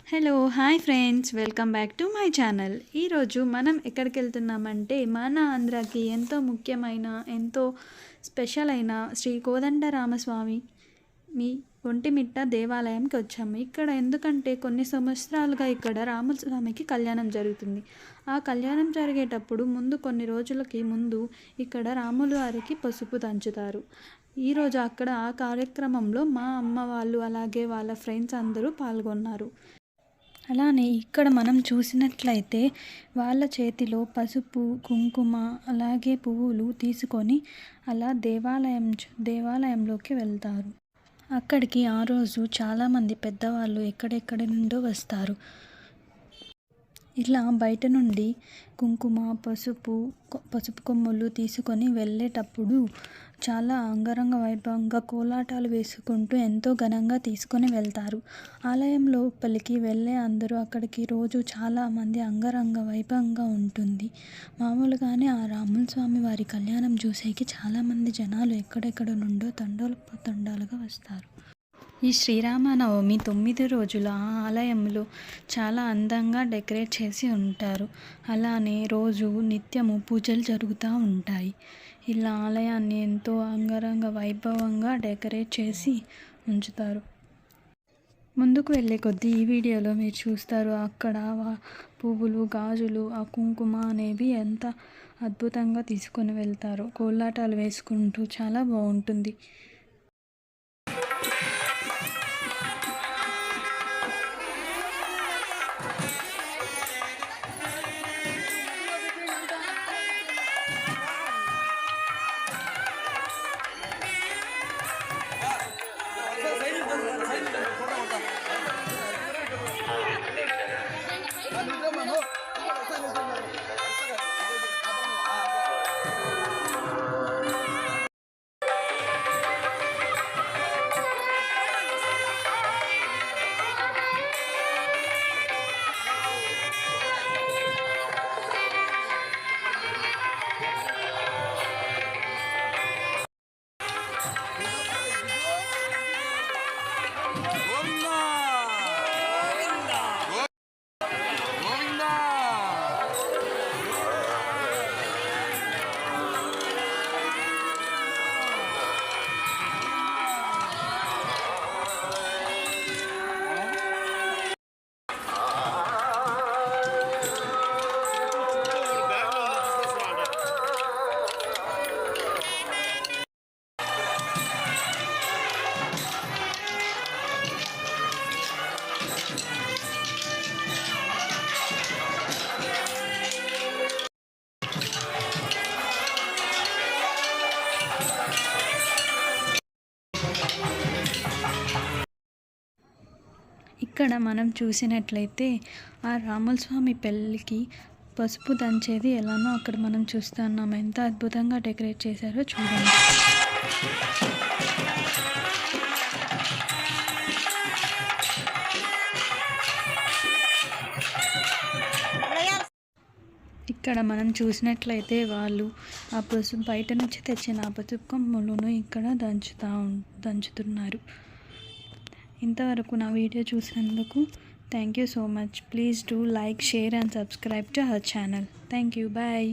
Hello hi friends, welcome back to my channel. ఈరోజు మనం ఎక్కడికి వెళ్తున్నామంటే మన ఆంధ్రాకి ఎంతో ముఖ్యమైన ఎంతో స్పెషల్ అయిన శ్రీ కోదండరామస్వామి మీ ఒంటిమిట్ట దేవాలయంకి వచ్చాము. ఇక్కడ ఎందుకంటే కొన్ని సంవత్సరాలుగా ఇక్కడ రామస్వామికి కళ్యాణం జరుగుతుంది. ఆ కళ్యాణం జరిగేటప్పుడు కొన్ని రోజులకి ముందు ఇక్కడ రాములు వారికి పసుపు దంచుతారు. ఈరోజు అక్కడ ఆ కార్యక్రమంలో మా అమ్మ వాళ్ళు అలాగే వాళ్ళ ఫ్రెండ్స్ అందరూ పాల్గొన్నారు. అలానే ఇక్కడ మనం చూసినట్లయితే వాళ్ళ చేతిలో పసుపు, కుంకుమ అలాగే పువ్వులు తీసుకొని అలా దేవాలయంలోకి వెళ్తారు. అక్కడికి ఆ రోజు చాలామంది పెద్దవాళ్ళు ఎక్కడెక్కడి నుండో వస్తారు. ఇలా బయట నుండి కుంకుమ, పసుపు కొమ్ములు తీసుకొని వెళ్ళేటప్పుడు చాలా అంగరంగ వైభవంగా కోలాటాలు వేసుకుంటూ ఎంతో ఘనంగా తీసుకొని వెళ్తారు. ఆలయం లోపలికి వెళ్ళే అందరూ అక్కడికి రోజు చాలామంది అంగరంగ వైభవంగా ఉంటుంది. మామూలుగానే ఆ రాముల స్వామి వారి కళ్యాణం చూసేకి చాలామంది జనాలు ఎక్కడెక్కడ నుండో తండాలుగా వస్తారు. ఈ శ్రీరామనవమి 9 రోజుల ఆ ఆలయంలో చాలా అందంగా డెకరేట్ చేసి ఉంటారు. అలానే రోజు నిత్యము పూజలు జరుగుతూ ఉంటాయి. ఇలా ఆలయాన్ని ఎంతో అంగరంగ వైభవంగా డెకరేట్ చేసి ఉంచుతారు. ముందుకు వెళ్ళే కొద్దీ ఈ వీడియోలో మీరు చూస్తారు అక్కడ పువ్వులు, గాజులు, ఆ కుంకుమ అనేవి ఎంత అద్భుతంగా తీసుకొని వెళ్తారో. కోలాటాలు వేసుకుంటూ చాలా బాగుంటుంది. ఇక్కడ మనం చూసినట్లయితే ఆ రాముల స్వామి పెళ్ళికి పసుపు దంచేది ఎలానో అక్కడ మనం చూస్తున్నాం. ఎంత అద్భుతంగా డెకరేట్ చేశారో చూడండి. ఇక్కడ మనం చూసినట్లయితే వాళ్ళు ఆ పసుపు బయట నుంచి తెచ్చిన ఆ పసుపు కొమ్ములను ఇక్కడ దంచుతున్నారు. ఇంతవరకు నా వీడియో చూసినందుకు thank you so much. Please do like, share and subscribe to our channel. Thank you. Bye.